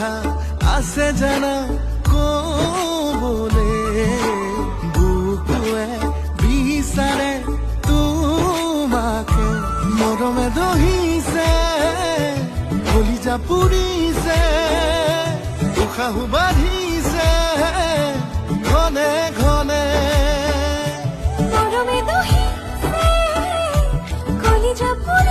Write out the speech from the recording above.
কথা আছে জানা কবলে বুকুৱে বিচাৰে তোমাকে মৰমে দহিছে কলিজা পুৰিছে উশাহো বাঢ়িছে ঘনে ঘনে মৰমে দহিছে কলিজা পুৰিছে